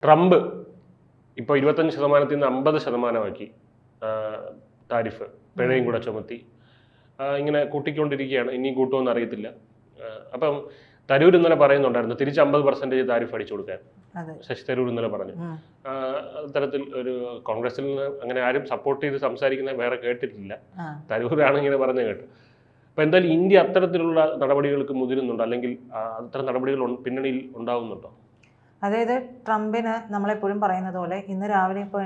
Trump ഇപ്പോൾ 25% നിന്ന് 50% tariff പിഴയും കൂടെ ചുമത്തി ഇങ്ങനെ കൂട്ടിക്കൊണ്ടിരിക്കുകയാണ്. ഇനിയും കൂട്ടുമെന്ന് അറിയത്തില്ല. അപ്പം തരൂർ ഇന്നലെ പറയുന്നുണ്ടായിരുന്നു തിരിച്ച് 50% താരിഫ് അടിച്ചു കൊടുക്കാൻ. ശശി തരൂർ ഇന്നലെ പറഞ്ഞു. അത്തരത്തിൽ ഒരു കോൺഗ്രസിൽ നിന്ന് അങ്ങനെ ആരും സപ്പോർട്ട് ചെയ്ത് സംസാരിക്കുന്ന വേറെ കേട്ടിട്ടില്ല. തരൂരാണ് ഇങ്ങനെ പറഞ്ഞു കേട്ടു. അപ്പൊ എന്തായാലും ഇന്ത്യ അത്തരത്തിലുള്ള നടപടികൾക്ക് മുതിരുന്നുണ്ടോ, അല്ലെങ്കിൽ അത്തരം നടപടികൾ പിന്നണിയിൽ ഉണ്ടാവുന്നുണ്ടോ? അതായത് ട്രംപിന് നമ്മളെപ്പോഴും പറയുന്നത് പോലെ ഇന്ന് രാവിലെ ഇപ്പോൾ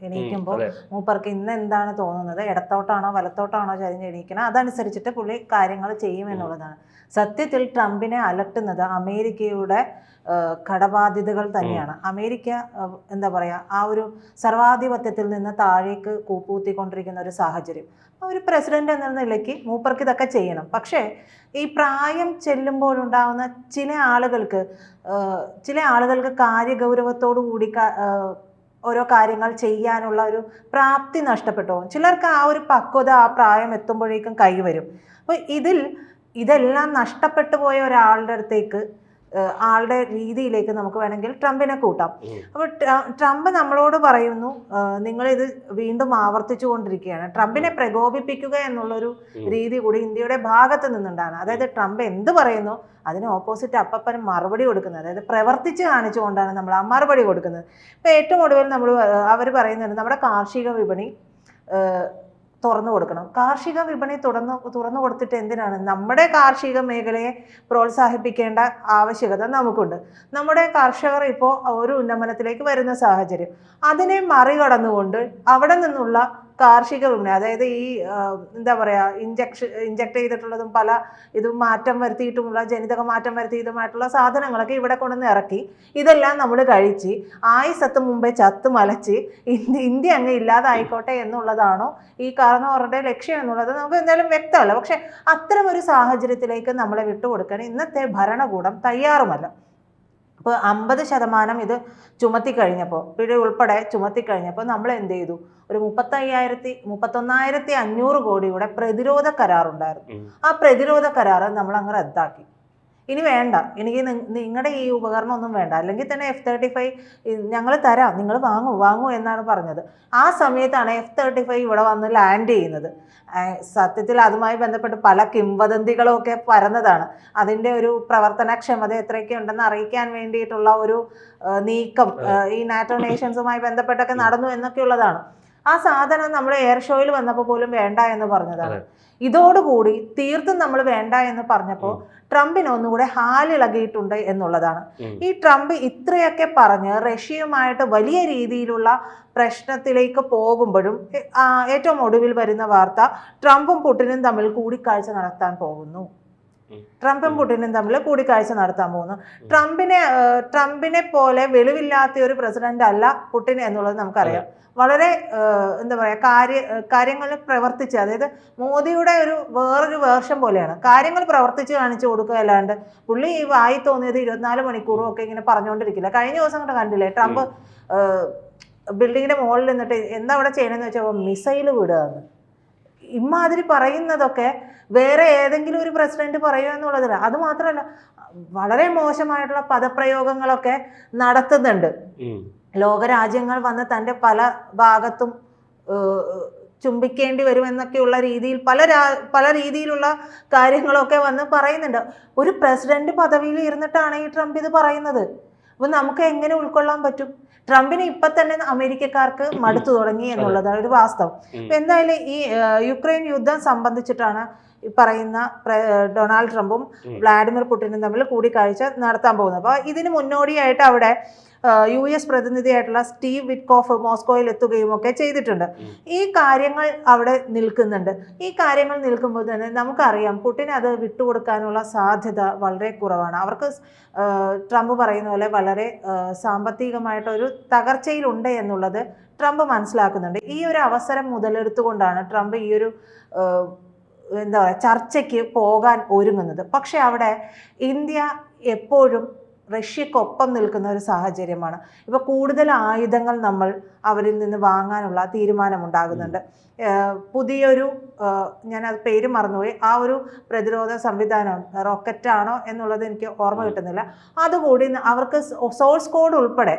എണീക്കുമ്പോൾ മൂപ്പർക്ക് ഇന്ന് എന്താണ് തോന്നുന്നത്, ഇടത്തോട്ടാണോ വലത്തോട്ടാണോ ചരിഞ്ഞ് എണീക്കണം, അതനുസരിച്ചിട്ട് പുള്ളി കാര്യങ്ങൾ ചെയ്യുമെന്നുള്ളതാണ്. സത്യത്തിൽ ട്രംപിനെ അലട്ടുന്നത് അമേരിക്കയുടെ കടബാധ്യതകൾ തന്നെയാണ്. അമേരിക്ക എന്താ പറയുക, ആ ഒരു സർവാധിപത്യത്തിൽ നിന്ന് താഴേക്ക് കൂപ്പൂത്തിക്കൊണ്ടിരിക്കുന്ന ഒരു സാഹചര്യം. ഒരു പ്രസിഡന്റ് എന്ന നിലയ്ക്ക് മൂപ്പർക്ക് ഇതൊക്കെ ചെയ്യണം. പക്ഷേ ഈ പ്രായം ചെല്ലുമ്പോഴുണ്ടാകുന്ന ചില ആളുകൾക്ക് കാര്യഗൗരവത്തോടു കൂടി ഓരോ കാര്യങ്ങൾ ചെയ്യാനുള്ള ഒരു പ്രാപ്തി നഷ്ടപ്പെട്ടു പോകും. ചിലർക്ക് ആ ഒരു പക്വത ആ പ്രായം എത്തുമ്പോഴേക്കും കൈവരും. അപ്പോൾ ഇതെല്ലാം നഷ്ടപ്പെട്ടു പോയ ഒരാളുടെ അടുത്തേക്ക്, ആളുടെ രീതിയിലേക്ക് നമുക്ക് വേണമെങ്കിൽ ട്രംപിനെ കൂട്ടാം. അപ്പോൾ ട്രംപ് നമ്മളോട് പറയുന്നു നിങ്ങളിത് വീണ്ടും ആവർത്തിച്ചു കൊണ്ടിരിക്കുകയാണ്. ട്രംപിനെ പ്രകോപിപ്പിക്കുക എന്നുള്ളൊരു രീതി കൂടി ഇന്ത്യയുടെ ഭാഗത്ത് നിന്നുണ്ടാണ്. അതായത് ട്രംപ് എന്ത് പറയുന്നു അതിന് ഓപ്പോസിറ്റ് അപ്പപ്പന് മറുപടി കൊടുക്കുന്നത്, അതായത് പ്രവർത്തിച്ച് കാണിച്ചുകൊണ്ടാണ് നമ്മൾ ആ മറുപടി കൊടുക്കുന്നത്. ഇപ്പോൾ ഏറ്റവും ഒടുവിൽ അവർ പറയുന്നത് നമ്മുടെ കാർഷിക വിപണി തുറന്നു കൊടുക്കണം. കാർഷിക വിപണി തുറന്നു കൊടുത്തിട്ട് എന്തിനാണ്? നമ്മുടെ കാർഷിക മേഖലയെ പ്രോത്സാഹിപ്പിക്കേണ്ട ആവശ്യകത നമുക്കുണ്ട്. നമ്മുടെ കർഷകർ ഇപ്പോൾ ഒരു ഉന്നമനത്തിലേക്ക് വരുന്ന സാഹചര്യം, അതിനെ മറികടന്നുകൊണ്ട് അവിടെ നിന്നുള്ള കാർഷിക വിപണി, അതായത് ഈ എന്താ പറയുക, ഇഞ്ചക്ട് ചെയ്തിട്ടുള്ളതും പല ഇതും മാറ്റം വരുത്തിയിട്ടുമുള്ള ജനിതക മാറ്റം വരുത്തിയതുമായിട്ടുള്ള സാധനങ്ങളൊക്കെ ഇവിടെ കൊണ്ടുവന്ന് ഇറക്കി ഇതെല്ലാം നമ്മൾ കഴിച്ച് ആയുസത്ത് മുമ്പേ ചത്ത് മലച്ച് ഇന്ത്യ അങ്ങ് ഇല്ലാതായിക്കോട്ടെ എന്നുള്ളതാണോ ഈ കാരണവരുടെ ലക്ഷ്യം എന്നുള്ളത് നമുക്ക് എന്തായാലും വ്യക്തമല്ല. പക്ഷെ അത്തരം ഒരു സാഹചര്യത്തിലേക്ക് നമ്മളെ വിട്ടുകൊടുക്കാൻ ഇന്നത്തെ ഭരണകൂടം തയ്യാറുമല്ല. അപ്പോൾ 50% ഇത് ചുമത്തിക്കഴിഞ്ഞപ്പോൾ, പിഴ ഉൾപ്പെടെ ചുമത്തിക്കഴിഞ്ഞപ്പോൾ നമ്മൾ എന്ത് ചെയ്തു? ഒരു 31,500 കോടിയുടെ പ്രതിരോധ കരാറുണ്ടായിരുന്നു. ആ പ്രതിരോധ കരാറ് നമ്മൾ അങ്ങ് റദ്ദാക്കി. ഇനി വേണ്ട, എനിക്ക് നിങ്ങളുടെ ഈ ഉപകരണം ഒന്നും വേണ്ട, അല്ലെങ്കിൽ തന്നെ F-35 ഞങ്ങൾ തരാം, നിങ്ങൾ വാങ്ങൂ എന്നാണ് പറഞ്ഞത്. ആ സമയത്താണ് F-35 ഇവിടെ വന്ന് ലാൻഡ് ചെയ്യുന്നത്. സത്യത്തിൽ അതുമായി ബന്ധപ്പെട്ട് പല കിംവദന്തികളും ഒക്കെ പരന്നതാണ്. അതിൻ്റെ ഒരു പ്രവർത്തനക്ഷമത എത്രയൊക്കെ ഉണ്ടെന്ന് അറിയിക്കാൻ വേണ്ടിയിട്ടുള്ള ഒരു നീക്കം ഈ നാറ്റോ നേഷൻസുമായി ബന്ധപ്പെട്ടൊക്കെ നടന്നു എന്നൊക്കെയുള്ളതാണ്. ആ സാധനം നമ്മൾ എയർ ഷോയിൽ വന്നപ്പോൾ പോലും വേണ്ട എന്ന് പറഞ്ഞതാണ്. ഇതോടുകൂടി തീർത്തും നമ്മൾ വേണ്ട എന്ന് പറഞ്ഞപ്പോൾ ട്രംപിന് ഒന്നുകൂടെ ഹാലിളകിയിട്ടുണ്ട് എന്നുള്ളതാണ്. ഈ ട്രംപ് ഇത്രയൊക്കെ പറഞ്ഞ് റഷ്യയുമായിട്ട് വലിയ രീതിയിലുള്ള പ്രശ്നത്തിലേക്ക് പോകുമ്പോഴും ഏറ്റവും ഒടുവിൽ വരുന്ന വാർത്ത ട്രംപും പുടിനും തമ്മിൽ കൂടിക്കാഴ്ച നടത്താൻ പോകുന്നു. ട്രംപിനെ പോലെ വെളിവില്ലാത്ത ഒരു പ്രസിഡന്റ് അല്ല പുടിൻ എന്നുള്ളത് നമുക്കറിയാം. വളരെ എന്താ പറയുക, കാര്യങ്ങൾ പ്രവർത്തിച്ച്, അതായത് മോദിയുടെ വേറൊരു വേർഷൻ പോലെയാണ്. കാര്യങ്ങൾ പ്രവർത്തിച്ച് കാണിച്ചു കൊടുക്കുക, അല്ലാണ്ട് പുള്ളി ഈ വായി തോന്നിയത് 24 മണിക്കൂറും ഒക്കെ ഇങ്ങനെ പറഞ്ഞുകൊണ്ടിരിക്കില്ല. കഴിഞ്ഞ ദിവസം കണ്ട് കണ്ടില്ലേ, ട്രംപ് ബിൽഡിങ്ങിന്റെ മുകളിൽ നിന്നിട്ട് എന്താ അവിടെ ചെയ്യണമെന്ന് വെച്ചാൽ മിസൈൽ വിടുകയെന്ന്. ഇമാതിരി പറയുന്നതൊക്കെ വേറെ ഏതെങ്കിലും ഒരു പ്രസിഡന്റ് പറയുക എന്നുള്ളതില്ല. അത് മാത്രമല്ല, വളരെ മോശമായിട്ടുള്ള പദപ്രയോഗങ്ങളൊക്കെ നടത്തുന്നുണ്ട്. ലോകരാജ്യങ്ങൾ വന്ന് തൻ്റെ പല ഭാഗത്തും ചുംബിക്കേണ്ടി വരുമെന്നൊക്കെയുള്ള രീതിയിൽ പല രീതിയിലുള്ള കാര്യങ്ങളൊക്കെ വന്ന് പറയുന്നുണ്ട്. ഒരു പ്രസിഡന്റ് പദവിയിൽ ഇരുന്നിട്ടാണ് ഈ ട്രംപ് ഇത് പറയുന്നത്. അപ്പോൾ നമുക്ക് എങ്ങനെ ഉൾക്കൊള്ളാൻ പറ്റും? ട്രംപിന് ഇപ്പൊ തന്നെ അമേരിക്കക്കാർക്ക് മടുത്തു തുടങ്ങി എന്നുള്ളതാണ് ഒരു വാസ്തവം. അപ്പൊ എന്തായാലും ഈ യുക്രൈൻ യുദ്ധം സംബന്ധിച്ചിട്ടാണ് ഈ പറയുന്ന ഡൊണാൾഡ് ട്രംപും വ്ളാഡിമിർ പുടിനും തമ്മിൽ കൂടിക്കാഴ്ച നടത്താൻ പോകുന്നത്. അപ്പോൾ ഇതിന് മുന്നോടിയായിട്ട് അവിടെ US പ്രതിനിധിയായിട്ടുള്ള സ്റ്റീവ് വിറ്റ്കോഫ് മോസ്കോയിൽ എത്തുകയും ഒക്കെ ചെയ്തിട്ടുണ്ട്. ഈ കാര്യങ്ങൾ അവിടെ നിൽക്കുന്നുണ്ട്. ഈ കാര്യങ്ങൾ നിൽക്കുമ്പോൾ തന്നെ നമുക്കറിയാം പുടിൻ അത് വിട്ടുകൊടുക്കാനുള്ള സാധ്യത വളരെ കുറവാണ്. അവർക്ക് ട്രംപ് പറയുന്ന പോലെ വളരെ സാമ്പത്തികമായിട്ടൊരു തകർച്ചയിലുണ്ട് എന്നുള്ളത് ട്രംപ് മനസ്സിലാക്കുന്നുണ്ട്. ഈ ഒരു അവസരം മുതലെടുത്തുകൊണ്ടാണ് ട്രംപ് ഈ ഒരു എന്താ പറയുക ചർച്ചയ്ക്ക് പോകാൻ ഒരുങ്ങുന്നത്. പക്ഷെ അവിടെ ഇന്ത്യ എപ്പോഴും റഷ്യക്കൊപ്പം നിൽക്കുന്ന ഒരു സാഹചര്യമാണ്. ഇപ്പോൾ കൂടുതൽ ആയുധങ്ങൾ നമ്മൾ അവരിൽ നിന്ന് വാങ്ങാനുള്ള തീരുമാനമുണ്ടാകുന്നുണ്ട്. പുതിയൊരു ഞാനത് പേര് മറന്നുപോയി, ആ ഒരു പ്രതിരോധ സംവിധാനം റോക്കറ്റാണോ എന്നുള്ളത് എനിക്ക് ഓർമ്മ കിട്ടുന്നില്ല, അതുകൂടി അവർക്ക് സോഴ്സ് കോഡ് ഉൾപ്പെടെ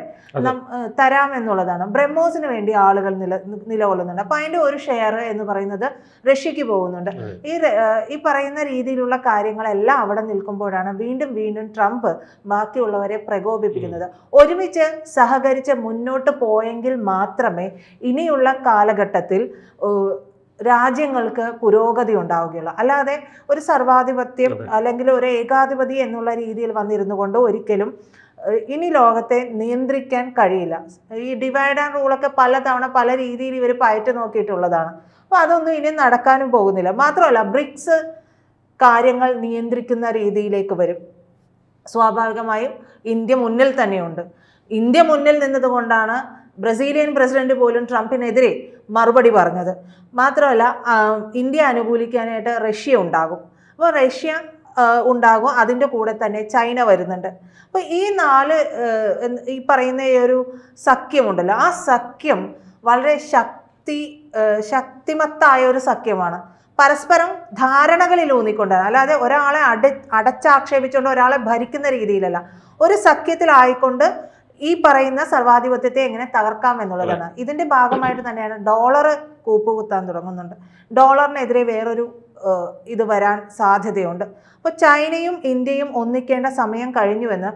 തരാമെന്നുള്ളതാണ്. ബ്രഹ്മോസിന് വേണ്ടി ആളുകൾ നിലകൊള്ളുന്നുണ്ട്. അപ്പോൾ അതിൻ്റെ ഒരു ഷെയർ എന്ന് പറയുന്നത് റഷ്യക്ക് പോകുന്നുണ്ട്. ഈ പറയുന്ന രീതിയിലുള്ള കാര്യങ്ങളെല്ലാം അവിടെ നിൽക്കുമ്പോഴാണ് വീണ്ടും വീണ്ടും ട്രംപ് ബാക്കിയുള്ളവരെ പ്രകോപിപ്പിക്കുന്നത്. ഒരുമിച്ച് സഹകരിച്ച് മുന്നോട്ട് പോയെങ്കിൽ മാത്രമേ ഇനിയുള്ള കാലഘട്ടത്തിൽ രാജ്യങ്ങൾക്ക് പുരോഗതി ഉണ്ടാവുകയുള്ളൂ. അല്ലാതെ ഒരു സർവാധിപത്യം അല്ലെങ്കിൽ ഒരു ഏകാധിപതി എന്നുള്ള രീതിയിൽ വന്നിരുന്നു കൊണ്ട് ഒരിക്കലും ഇനി ലോകത്തെ നിയന്ത്രിക്കാൻ കഴിയില്ല. ഈ ഡിവൈഡ് ആൻഡ് റൂളൊക്കെ പലതവണ പല രീതിയിൽ ഇവർ പയറ്റ് നോക്കിയിട്ടുള്ളതാണ്. അപ്പോൾ അതൊന്നും ഇനി നടക്കാനും പോകുന്നില്ല. മാത്രമല്ല ബ്രിക്സ് കാര്യങ്ങൾ നിയന്ത്രിക്കുന്ന രീതിയിലേക്ക് വരും. സ്വാഭാവികമായും ഇന്ത്യ മുന്നിൽ തന്നെയുണ്ട്. ഇന്ത്യ മുന്നിൽ നിന്നതുകൊണ്ടാണ് ബ്രസീലിയൻ പ്രസിഡന്റ് പോലും ട്രംപിനെതിരെ മറുപടി പറഞ്ഞത്. മാത്രമല്ല ഇന്ത്യ അനുകൂലിക്കാനായിട്ട് റഷ്യ ഉണ്ടാകും. അപ്പോൾ റഷ്യ ഉണ്ടാകും, അതിൻ്റെ കൂടെ തന്നെ ചൈന വരുന്നുണ്ട്. അപ്പോൾ ഈ ഈ പറയുന്ന ഈ ഒരു സഖ്യമുണ്ടല്ലോ, ആ സഖ്യം വളരെ ശക്തിമത്തായ ഒരു സഖ്യമാണ്. പരസ്പരം ധാരണകളിൽ ഊന്നിക്കൊണ്ടാണ്, അല്ലാതെ ഒരാളെ അടച്ചാക്ഷേപിച്ചുകൊണ്ട് ഒരാളെ ഭരിക്കുന്ന രീതിയിലല്ല. ഒരു സഖ്യത്തിലായിക്കൊണ്ട് ഈ പറയുന്ന സർവാധിപത്യത്തെ എങ്ങനെ തകർക്കാം എന്നുള്ളതാണ്. ഇതിന്റെ ഭാഗമായിട്ട് തന്നെയാണ് ഡോളർ കൂപ്പുകുത്താൻ തുടങ്ങുന്നുണ്ട്. ഡോളറിനെതിരെ വേറൊരു ഇത് വരാൻ സാധ്യതയുണ്ട്. അപ്പോൾ ചൈനയും ഇന്ത്യയും ഒന്നിക്കേണ്ട സമയം കഴിഞ്ഞുവെന്ന്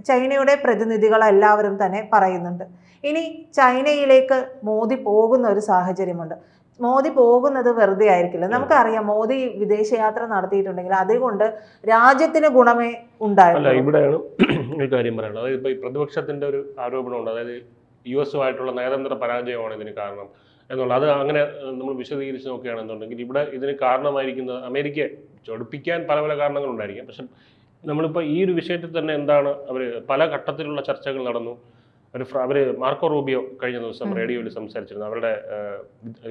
ചൈനയുടെ പ്രതിനിധികളെല്ലാവരും തന്നെ പറയുന്നുണ്ട്. ഇനി ചൈനയിലേക്ക് മോദി പോകുന്ന ഒരു സാഹചര്യമുണ്ട്. മോദി പോകുന്നത് വെറുതെ ആയിരിക്കില്ല. നമുക്കറിയാം മോദി വിദേശയാത്ര നടത്തിയിട്ടുണ്ടെങ്കിൽ അതുകൊണ്ട് രാജ്യത്തിന് ഗുണമേ ഉണ്ടായില്ല. ഇവിടെയാണ് ഒരു കാര്യം പറയുന്നത്. അതായത് ഇപ്പോൾ ഈ പ്രതിപക്ഷത്തിന്റെ ഒരു ആരോപണമുണ്ട്, അതായത് US-ഉമായിട്ടുള്ള നയതന്ത്ര പരാജയമാണ് ഇതിന് കാരണം എന്നുള്ളത്. അത് അങ്ങനെ നമ്മൾ വിശദീകരിച്ച് നോക്കുകയാണെന്നുണ്ടെങ്കിൽ ഇവിടെ ഇതിന് കാരണമായിരിക്കുന്നത് അമേരിക്കയെ ചൊടിപ്പിക്കാൻ പല പല കാരണങ്ങളുണ്ടായിരിക്കാം. പക്ഷെ നമ്മളിപ്പോൾ ഈ ഒരു വിഷയത്തിൽ തന്നെ എന്താണ് അവർ പല ഘട്ടത്തിലുള്ള ചർച്ചകൾ നടന്നു. അവർ മാർക്കോ റൂബിയോ കഴിഞ്ഞ ദിവസം റേഡിയോയിൽ സംസാരിച്ചിരുന്നു. അവരുടെ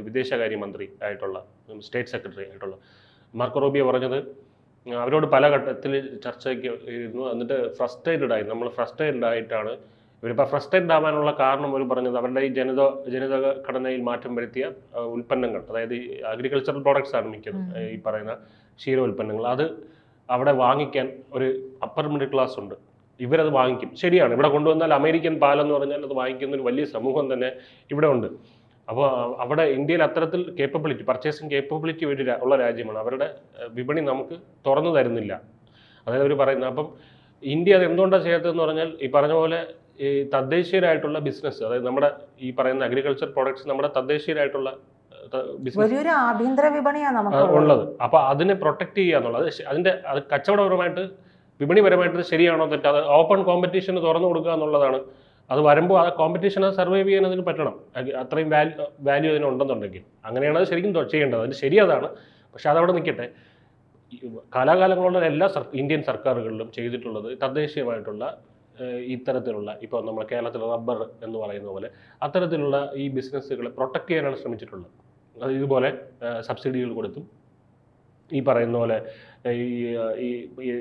വിദേശകാര്യമന്ത്രി ആയിട്ടുള്ള സ്റ്റേറ്റ് സെക്രട്ടറി ആയിട്ടുള്ള മാർക്കോ റൂബിയോ പറഞ്ഞത് അവരോട് പല ഘട്ടത്തിൽ ചർച്ചയ്ക്ക് ഇരുന്നു. എന്നിട്ട് നമ്മൾ ഫ്രസ്ട്രേറ്റഡ് ആയിട്ടാണ് ഇവരിപ്പോൾ ഫ്രസ്ട്രേറ്റഡ് ആവാനുള്ള കാരണം അവർ പറഞ്ഞത് അവരുടെ ഈ ജനിത ഘടനയിൽ മാറ്റം വരുത്തിയ ഉൽപ്പന്നങ്ങൾ, അതായത് ഈ അഗ്രികൾച്ചറൽ പ്രോഡക്ട്സ് ആണ് മിക്കതും, ഈ പറയുന്ന ക്ഷീര ഉൽപ്പന്നങ്ങൾ, അത് അവിടെ വാങ്ങിക്കാൻ ഒരു അപ്പർ മിഡിൽ ക്ലാസ് ഉണ്ട്. ഇവരത് വാങ്ങിക്കും. ശരിയാണ്, ഇവിടെ കൊണ്ടുവന്നാൽ അമേരിക്കൻ പാലെന്ന് പറഞ്ഞാൽ അത് വാങ്ങിക്കുന്ന ഒരു വലിയ സമൂഹം തന്നെ ഇവിടെ ഉണ്ട്. അപ്പോൾ അവിടെ ഇന്ത്യയിൽ അത്തരത്തിൽ പർച്ചേസിങ് കേപ്പബിലിറ്റി ഉള്ള രാജ്യമാണ്. അവരുടെ വിപണി നമുക്ക് തുറന്നു തരുന്നില്ല, അതായത് അവർ പറയുന്നത്. അപ്പം ഇന്ത്യ അത് എന്തുകൊണ്ടാണ് ചെയ്യാത്തതെന്ന് പറഞ്ഞാൽ ഈ പറഞ്ഞ പോലെ ഈ തദ്ദേശീയരായിട്ടുള്ള ബിസിനസ്, അതായത് നമ്മുടെ ഈ പറയുന്ന അഗ്രികൾച്ചർ പ്രോഡക്ട്സ് നമ്മുടെ തദ്ദേശീയരായിട്ടുള്ള വലിയൊരു ആഭ്യന്തര വിപണിയാണ് ഉള്ളത്. അപ്പോൾ അതിനെ പ്രൊട്ടക്ട് ചെയ്യുക എന്നുള്ളത് അത് കച്ചവടപരമായിട്ട് വിപണിപരമായിട്ട് ശരിയാണോ തെറ്റാതെ ഓപ്പൺ കോമ്പറ്റീഷന് തുറന്നു കൊടുക്കുക എന്നുള്ളതാണ്. അത് വരുമ്പോൾ ആ കോമ്പറ്റീഷനെ സർവൈവ് ചെയ്യാൻ അതിന് പറ്റണം. അത്രയും വാല്യൂ അതിനുണ്ടെന്നുണ്ടെങ്കിൽ അങ്ങനെയാണ് അത് ശരിക്കും ചെയ്യേണ്ടത്. അതിന് ശരി അതാണ്. പക്ഷെ അതവിടെ നിൽക്കട്ടെ. കാലാകാലങ്ങളുള്ള എല്ലാ ഇന്ത്യൻ സർക്കാരുകളിലും ചെയ്തിട്ടുള്ളത് തദ്ദേശീയമായിട്ടുള്ള ഇത്തരത്തിലുള്ള ഇപ്പോൾ നമ്മൾ കേരളത്തിൽ റബ്ബർ എന്ന് പറയുന്ന പോലെ അത്തരത്തിലുള്ള ഈ ബിസിനസ്സുകളെ പ്രൊട്ടക്ട് ചെയ്യാനാണ് ശ്രമിച്ചിട്ടുള്ളത്. അത് ഇതുപോലെ സബ്സിഡികൾ കൊടുത്തും ഈ പറയുന്ന പോലെ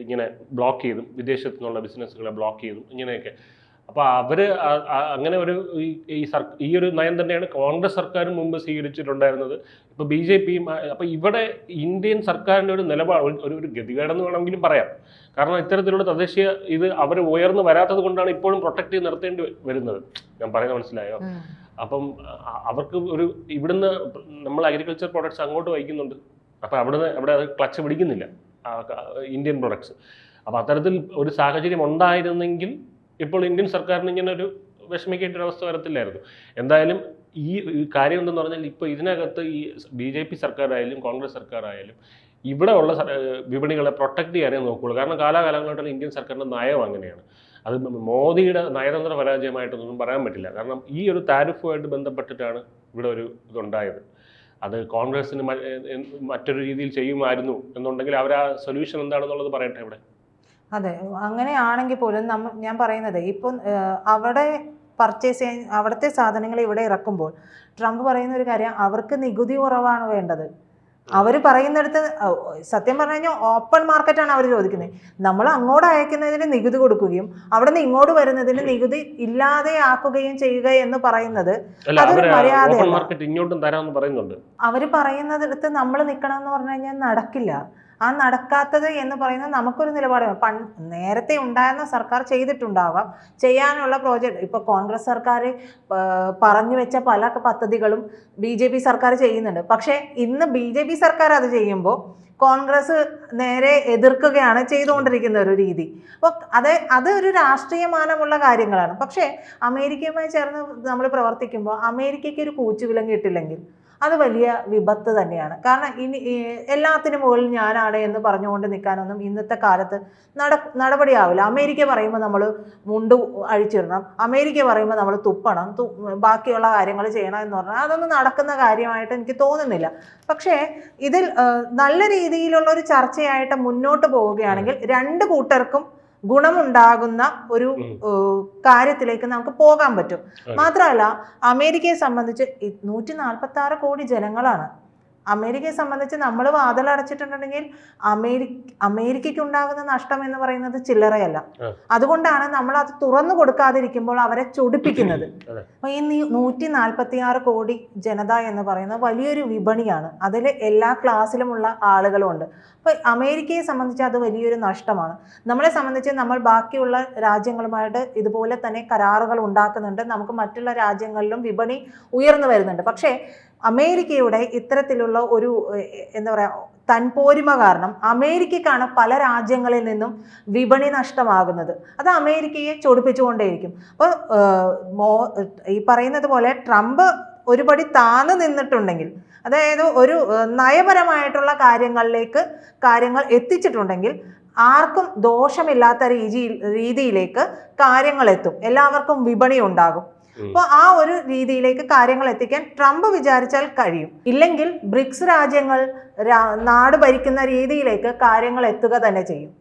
ഇങ്ങനെ ബ്ലോക്ക് ചെയ്തും വിദേശത്തു നിന്നുള്ള ബിസിനസ്സുകളെ ബ്ലോക്ക് ചെയ്തും ഇങ്ങനെയൊക്കെ. അപ്പോൾ അവർ അങ്ങനെ ഈ ഒരു നയം തന്നെയാണ് കോൺഗ്രസ് സർക്കാരും മുമ്പ് സ്വീകരിച്ചിട്ടുണ്ടായിരുന്നത്. ഇപ്പോൾ BJPയും. അപ്പോൾ ഇവിടെ ഇന്ത്യൻ സർക്കാരിൻ്റെ ഒരു നിലപാട് ഒരു ഗതികേടെന്ന് വേണമെങ്കിലും പറയാം. കാരണം ഇത്തരത്തിലുള്ള തദ്ദേശീയ ഇത് അവർ ഉയർന്നു വരാത്തത് കൊണ്ടാണ് ഇപ്പോഴും പ്രൊട്ടക്ട് ചെയ്ത് നിർത്തേണ്ടി വരുന്നത്. ഞാൻ പറയുന്നത് മനസ്സിലായോ? അപ്പം അവർക്ക് ഇവിടുന്ന് നമ്മൾ അഗ്രികൾച്ചർ പ്രോഡക്ട്സ് അങ്ങോട്ട് വയ്ക്കുന്നുണ്ട്. അപ്പോൾ അവിടെ അത് ക്ലച്ച് പിടിക്കുന്നില്ല ഇന്ത്യൻ പ്രൊഡക്ട്സ്. അപ്പോൾ അത്തരത്തിൽ ഒരു സാഹചര്യം ഉണ്ടായിരുന്നെങ്കിൽ ഇപ്പോൾ ഇന്ത്യൻ സർക്കാരിന് ഇങ്ങനെ ഒരു വിഷമിക്കേണ്ട ഒരു അവസ്ഥ വരത്തില്ലായിരുന്നു. എന്തായാലും ഈ കാര്യം എന്തെന്ന് പറഞ്ഞാൽ ഇപ്പോൾ ഇതിനകത്ത് ഈ BJP സർക്കാരായാലും കോൺഗ്രസ് സർക്കാരായാലും ഇവിടെ ഉള്ള വിപണികളെ പ്രൊട്ടക്ട് ചെയ്യാനേ നോക്കുകയുള്ളൂ. കാരണം കാലാകാലങ്ങളായിട്ടുള്ള ഇന്ത്യൻ സർക്കാരിൻ്റെ നയം അങ്ങനെയാണ്. അത് മോദിയുടെ നയതന്ത്ര പരാജയമായിട്ടൊന്നും പറയാൻ പറ്റില്ല. കാരണം ഈ ഒരു താരിഫുമായിട്ട് ബന്ധപ്പെട്ടിട്ടാണ് ഇവിടെ ഒരു ഇതുണ്ടായത്. അത് കോൺഗ്രസിന് മറ്റൊരു രീതിയിൽ ചെയ്യുമായിരുന്നു എന്നുണ്ടെങ്കിൽ അവർ ആ സൊല്യൂഷൻ എന്താണെന്നുള്ളത് പറയട്ടെ ഇവിടെ. അതെ, അങ്ങനെയാണെങ്കിൽ പോലും ഞാൻ പറയുന്നത് ഇപ്പം അവിടെ പർച്ചേസ് ചെയ്യാൻ അവിടുത്തെ സാധനങ്ങൾ ഇവിടെ ഇറക്കുമ്പോൾ ട്രംപ് പറയുന്ന ഒരു കാര്യം, അവർക്ക് നികുതി കുറവാണ് വേണ്ടത്. അവർ പറയുന്നിടത്ത് സത്യം പറഞ്ഞു കഴിഞ്ഞാൽ ഓപ്പൺ മാർക്കറ്റാണ് അവർ ചോദിക്കുന്നത്. നമ്മൾ അങ്ങോട്ട് അയക്കുന്നതിന് നികുതി കൊടുക്കുകയും അവിടെ നിന്ന് ഇങ്ങോട്ട് വരുന്നതിന് നികുതി ഇല്ലാതെ ആക്കുകയും ചെയ്യുക എന്ന് പറയുന്നത് അതൊരു മര്യാദയാണ്. ഇങ്ങോട്ടും തരാമെന്ന് പറയുന്നുണ്ട്. അവർ പറയുന്നിടത്ത് നമ്മൾ നിൽക്കണം എന്ന് പറഞ്ഞു കഴിഞ്ഞാൽ നടക്കില്ല. ആ നടക്കാത്തത് എന്ന് പറയുന്നത് നമുക്കൊരു നിലപാടാണ്. നേരത്തെ ഉണ്ടായിരുന്ന സർക്കാർ ചെയ്തിട്ടുണ്ടാവാം, ചെയ്യാനുള്ള പ്രോജക്റ്റ്. ഇപ്പോൾ കോൺഗ്രസ് സർക്കാർ പറഞ്ഞു വെച്ച പല പദ്ധതികളും BJP സർക്കാർ ചെയ്യുന്നുണ്ട്. പക്ഷേ ഇന്ന് BJP സർക്കാർ അത് ചെയ്യുമ്പോൾ കോൺഗ്രസ് നേരെ എതിർക്കുകയാണ് ചെയ്തുകൊണ്ടിരിക്കുന്ന ഒരു രീതി. അപ്പോൾ അത് ഒരു രാഷ്ട്രീയമാനമുള്ള കാര്യങ്ങളാണ്. പക്ഷേ അമേരിക്കയുമായി ചേർന്ന് നമ്മൾ പ്രവർത്തിക്കുമ്പോൾ അമേരിക്കയ്ക്ക് ഒരു കൂച്ചുവിലങ്ങ് ഇട്ടില്ലെങ്കിൽ അത് വലിയ വിപത്ത് തന്നെയാണ്. കാരണം ഇനി എല്ലാത്തിനും മുകളിൽ ഞാനാണ് എന്ന് പറഞ്ഞുകൊണ്ട് നിൽക്കാനൊന്നും ഇന്നത്തെ കാലത്ത് നടപടിയാവില്ല. അമേരിക്ക പറയുമ്പോൾ നമ്മൾ മുണ്ട് അഴിച്ചിടണം, അമേരിക്ക പറയുമ്പോൾ നമ്മൾ തുപ്പണം, ബാക്കിയുള്ള കാര്യങ്ങൾ ചെയ്യണം എന്ന് പറഞ്ഞാൽ അതൊന്നും നടക്കുന്ന കാര്യമായിട്ട് എനിക്ക് തോന്നുന്നില്ല. പക്ഷേ ഇതിൽ നല്ല രീതിയിലുള്ള ഒരു ചർച്ചയായിട്ട് മുന്നോട്ട് പോവുകയാണെങ്കിൽ രണ്ട് കൂട്ടർക്കും ഗുണമുണ്ടാകുന്ന ഒരു കാര്യത്തിലേക്ക് നമുക്ക് പോകാൻ പറ്റും. മാത്രമല്ല അമേരിക്കയെ സംബന്ധിച്ച് 146 കോടി ജനങ്ങളാണ്. അമേരിക്കയെ സംബന്ധിച്ച് നമ്മൾ വാതിലടച്ചിട്ടുണ്ടെങ്കിൽ അമേരിക്കയ്ക്ക് ഉണ്ടാകുന്ന നഷ്ടം എന്ന് പറയുന്നത് ചില്ലറയല്ല. അതുകൊണ്ടാണ് നമ്മൾ അത് തുറന്നു കൊടുക്കാതിരിക്കുമ്പോൾ അവരെ ചൊടിപ്പിക്കുന്നത്. അപ്പൊ ഈ 146 കോടി ജനത എന്ന് പറയുന്നത് വലിയൊരു വിപണിയാണ്. അതിൽ എല്ലാ ക്ലാസ്സിലുമുള്ള ആളുകളുമുണ്ട്. അപ്പൊ അമേരിക്കയെ സംബന്ധിച്ച് അത് വലിയൊരു നഷ്ടമാണ്. നമ്മളെ സംബന്ധിച്ച് നമ്മൾ ബാക്കിയുള്ള രാജ്യങ്ങളുമായിട്ട് ഇതുപോലെ തന്നെ കരാറുകൾ ഉണ്ടാക്കുന്നുണ്ട്. നമുക്ക് മറ്റുള്ള രാജ്യങ്ങളിലും വിപണി ഉയർന്നു വരുന്നുണ്ട്. പക്ഷേ അമേരിക്കയുടെ ഇത്തരത്തിലുള്ള ഒരു എന്താ പറയുക തൻപോരിമ കാരണം അമേരിക്കക്കാണ് പല രാജ്യങ്ങളിൽ നിന്നും വിപണി നഷ്ടമാകുന്നത്. അത് അമേരിക്കയെ ചൊടിപ്പിച്ചുകൊണ്ടേയിരിക്കും. അപ്പോൾ ഈ പറയുന്നത് പോലെ ട്രംപ് ഒരുപടി താന്നു നിന്നിട്ടുണ്ടെങ്കിൽ, അതായത് ഒരു നയപരമായിട്ടുള്ള കാര്യങ്ങൾ എത്തിച്ചിട്ടുണ്ടെങ്കിൽ ആർക്കും ദോഷമില്ലാത്ത രീതിയിലേക്ക് കാര്യങ്ങൾ എത്തും. എല്ലാവർക്കും വിപണി ഉണ്ടാകും. അപ്പോൾ ആ ഒരു രീതിയിലേക്ക് കാര്യങ്ങൾ എത്തിക്കാൻ ട്രംപ് വിചാരിച്ചാൽ കഴിയും. ഇല്ലെങ്കിൽ ബ്രിക്സ് രാജ്യങ്ങൾ നാട് ഭരിക്കുന്ന രീതിയിലേക്ക് കാര്യങ്ങൾ എത്തുക തന്നെ ചെയ്യും.